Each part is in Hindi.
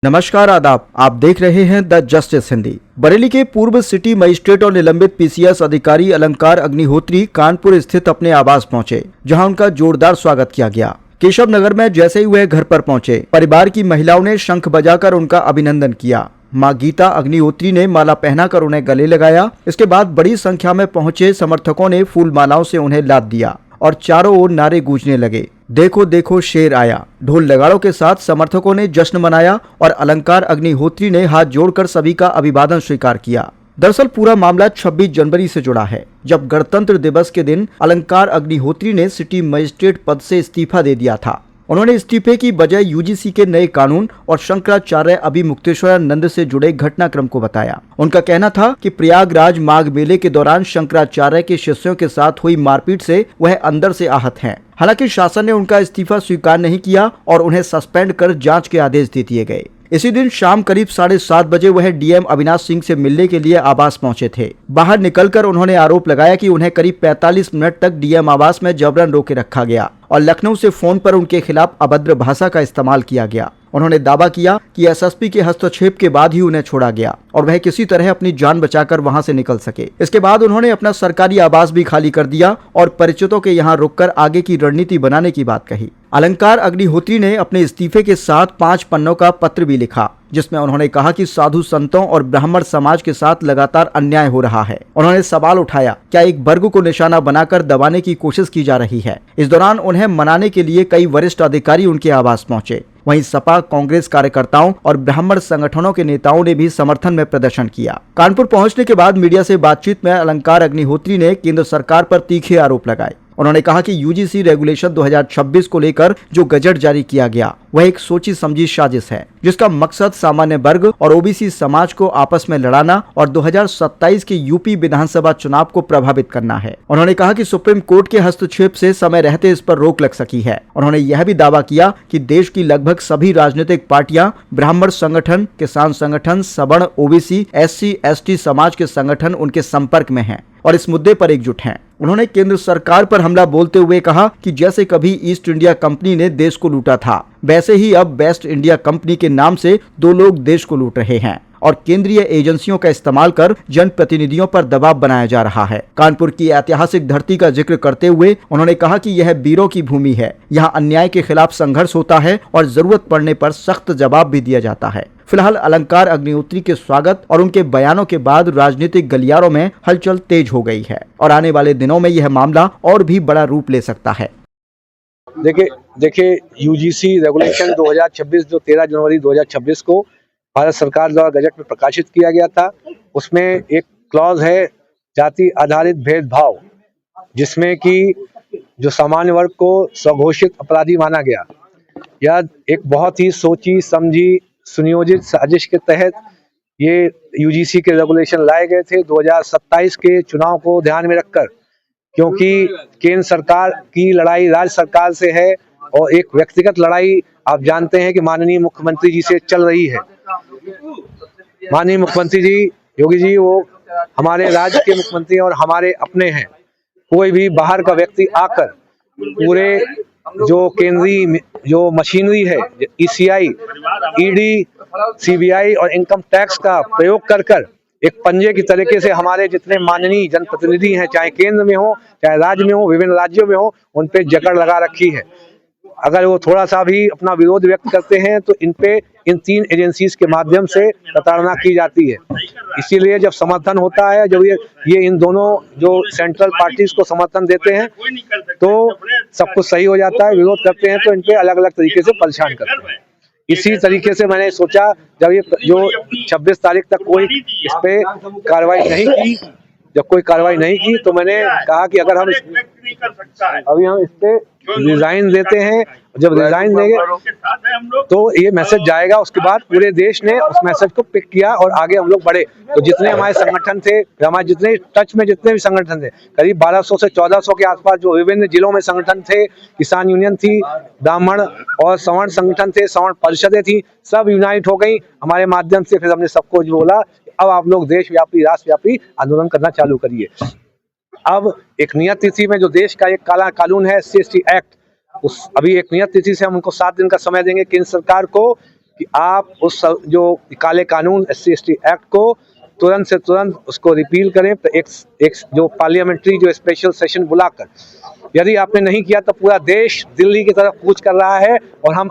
नमस्कार आदाब, आप देख रहे हैं द जस्टिस हिंदी। बरेली के पूर्व सिटी मजिस्ट्रेट और निलंबित पीसीएस अधिकारी अलंकार अग्निहोत्री कानपुर स्थित अपने आवास पहुंचे, जहां उनका जोरदार स्वागत किया गया। केशव नगर में जैसे ही वह घर पर पहुंचे, परिवार की महिलाओं ने शंख बजाकर उनका अभिनंदन किया। मां गीता अग्निहोत्री ने माला पहनाकर उन्हें गले लगाया। इसके बाद बड़ी संख्या में पहुंचे समर्थकों ने फूल मालाओं से उन्हें लाद दिया और चारों ओर नारे गूंजने लगे, देखो देखो शेर आया। ढोल नगाड़ों के साथ समर्थकों ने जश्न मनाया और अलंकार अग्निहोत्री ने हाथ जोड़कर सभी का अभिवादन स्वीकार किया। दरअसल पूरा मामला 26 जनवरी से जुड़ा है, जब गणतंत्र दिवस के दिन अलंकार अग्निहोत्री ने सिटी मजिस्ट्रेट पद से इस्तीफा दे दिया था। उन्होंने इस्तीफे की वजह यूजीसी के नए कानून और शंकराचार्य अभिमुक्तेश्वरानंद से जुड़े घटनाक्रम को बताया। उनका कहना था कि प्रयागराज माघ मेले के दौरान शंकराचार्य के शिष्यों के साथ हुई मारपीट से वह अंदर से आहत हैं। हालांकि शासन ने उनका इस्तीफा स्वीकार नहीं किया और उन्हें सस्पेंड कर जांच के आदेश दे दिए गए। इसी दिन शाम करीब 7:30 बजे वह डीएम अविनाश सिंह से मिलने के लिए आवास पहुंचे थे। बाहर निकलकर उन्होंने आरोप लगाया कि उन्हें करीब 45 मिनट तक डीएम आवास में जबरन रोके रखा गया और लखनऊ से फोन पर उनके खिलाफ अभद्र भाषा का इस्तेमाल किया गया। उन्होंने दावा किया कि एसएसपी के हस्तक्षेप के बाद ही उन्हें छोड़ा गया और वह किसी तरह अपनी जान बचाकर वहां से निकल सके। इसके बाद उन्होंने अपना सरकारी आवास भी खाली कर दिया और परिचितों के यहां रुककर आगे की रणनीति बनाने की बात कही। अलंकार अग्निहोत्री ने अपने इस्तीफे के साथ 5 पन्नों का पत्र भी लिखा, जिसमें उन्होंने कहा कि साधु संतों और ब्राह्मण समाज के साथ लगातार अन्याय हो रहा है। उन्होंने सवाल उठाया, क्या एक वर्ग को निशाना बनाकर दबाने की कोशिश की जा रही है। इस दौरान उन्हें मनाने के लिए कई वरिष्ठ अधिकारी उनके आवास पहुंचे। वहीं सपा, कांग्रेस कार्यकर्ताओं और ब्राह्मण संगठनों के नेताओं ने भी समर्थन में प्रदर्शन किया। कानपुर पहुंचने के बाद मीडिया से बातचीत में अलंकार अग्निहोत्री ने केंद्र सरकार पर तीखे आरोप लगाए। उन्होंने कहा कि यूजीसी रेगुलेशन 2026 को लेकर जो गजट जारी किया गया वह एक सोची समझी साजिश है, जिसका मकसद सामान्य वर्ग और ओबीसी समाज को आपस में लड़ाना और 2027 के यूपी विधानसभा चुनाव को प्रभावित करना है। उन्होंने कहा कि सुप्रीम कोर्ट के हस्तक्षेप से समय रहते इस पर रोक लग सकी है। उन्होंने यह भी दावा किया कि देश की लगभग सभी राजनीतिक पार्टियां, ब्राह्मण संगठन, किसान संगठन, सवर्ण, ओबीसी, एससी, एसटी समाज के संगठन उनके संपर्क में हैं और इस मुद्दे पर एकजुट हैं। उन्होंने केंद्र सरकार पर हमला बोलते हुए कहा कि जैसे कभी ईस्ट इंडिया कंपनी ने देश को लूटा था, वैसे ही अब वेस्ट इंडिया कंपनी के नाम से 2 लोग देश को लूट रहे हैं और केंद्रीय एजेंसियों का इस्तेमाल कर जनप्रतिनिधियों पर दबाव बनाया जा रहा है। कानपुर की ऐतिहासिक धरती का जिक्र करते हुए उन्होंने कहा कि यह वीरों की भूमि है, यहाँ अन्याय के खिलाफ संघर्ष होता है और जरूरत पड़ने पर सख्त जवाब भी दिया जाता है। फिलहाल अलंकार अग्निहोत्री के स्वागत और उनके बयानों के बाद राजनीतिक गलियारों में हलचल तेज हो गई है और आने वाले दिनों में यह मामला और भी बड़ा रूप ले सकता है। देखिए यूजीसी रेगुलेशन 2026 जो 13 जनवरी 2026 को भारत सरकार द्वारा गजट में प्रकाशित किया गया था, उसमें एक क्लॉज है जाति आधारित भेदभाव, जिसमें कि जो सामान्य वर्ग को स्वघोषित अपराधी माना गया। यह एक बहुत ही सोची समझी सुनियोजित साजिश के तहत ये यूजीसी के रेगुलेशन लाए गए थे 2027 के चुनाव को ध्यान में रखकर, क्योंकि केंद्र सरकार की लड़ाई राज्य सरकार से है और एक व्यक्तिगत लड़ाई आप जानते हैं कि माननीय मुख्यमंत्री जी से चल रही है। माननीय मुख्यमंत्री जी योगी जी वो हमारे राज्य के मुख्यमंत्री और हमारे अपने हैं। कोई भी बाहर का व्यक्ति आकर पूरे जो केंद्रीय जो मशीनरी है, ईसीआई, ईडी, सीबीआई और इनकम टैक्स का प्रयोग कर एक पंजे की तरीके से हमारे जितने माननीय जनप्रतिनिधि हैं, चाहे केंद्र में हो चाहे राज्य में हो, विभिन्न राज्यों में हो, उन पे जकड़ लगा रखी है। अगर वो थोड़ा सा भी अपना विरोध व्यक्त करते हैं तो इन पे इन 3 एजेंसीज के माध्यम से प्रताड़ना की जाती है। इसीलिए जब समर्थन होता है, जब ये इन दोनों जो सेंट्रल पार्टीज को समर्थन देते हैं तो सब कुछ सही हो जाता है। विरोध करते हैं तो इन पे अलग अलग तरीके से परेशान करते हैं। इसी तरीके से मैंने सोचा, जब ये जो 26 तारीख तक कोई इस पे कार्रवाई नहीं की, जब कोई कार्रवाई नहीं की तो मैंने कहा कि अगर हम अभी हम इस पे रिजाइन देते हैं, जब रिजाइन देंगे तो ये मैसेज जाएगा। उसके बाद पूरे देश ने उस मैसेज को पिक किया और आगे हम लोग बढ़े। तो जितने हमारे संगठन थे, हमारे जितने टच में जितने भी संगठन थे, करीब 1200 से 1400 के आसपास जो विभिन्न जिलों में संगठन थे, किसान यूनियन थी, ब्राह्मण और सवर्ण संगठन थे, सवर्ण परिषदें थी, सब यूनाइट हो गई हमारे माध्यम से। फिर हमने सबको जो बोला, अब आप लोग देशव्यापी राष्ट्रव्यापी आंदोलन करना चालू करिए। अब एक नियत तिथि में जो देश का एक काला कानून है SC/ST एक्ट, उस अभी एक नियत तिथि से हम उनको 7 दिन का समय देंगे केंद्र सरकार को कि आप उस जो काले कानून SC/ST एक्ट को तुरंत से तुरंत उसको रिपील करें। तो एक जो पार्लियामेंट्री जो स्पेशल सेशन बुलाकर, यदि आपने नहीं किया तो पूरा देश दिल्ली की तरफ कूच कर रहा है और हम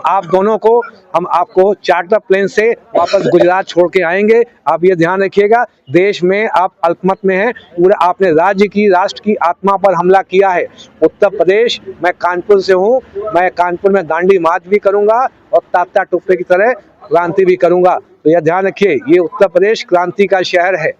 आपको चार्टर प्लेन से वापस गुजरात छोड़ के आएंगे। आप ये ध्यान रखिएगा, देश में आप अल्पमत में हैं, पूरा आपने राष्ट्र की आत्मा पर हमला किया है। उत्तर प्रदेश, मैं कानपुर से हूँ, मैं कानपुर में दांडी मार्च भी करूंगा और तात्या टोपे की तरह क्रांति भी करूंगा। तो यह ध्यान रखिए, ये उत्तर प्रदेश क्रांति का शहर है।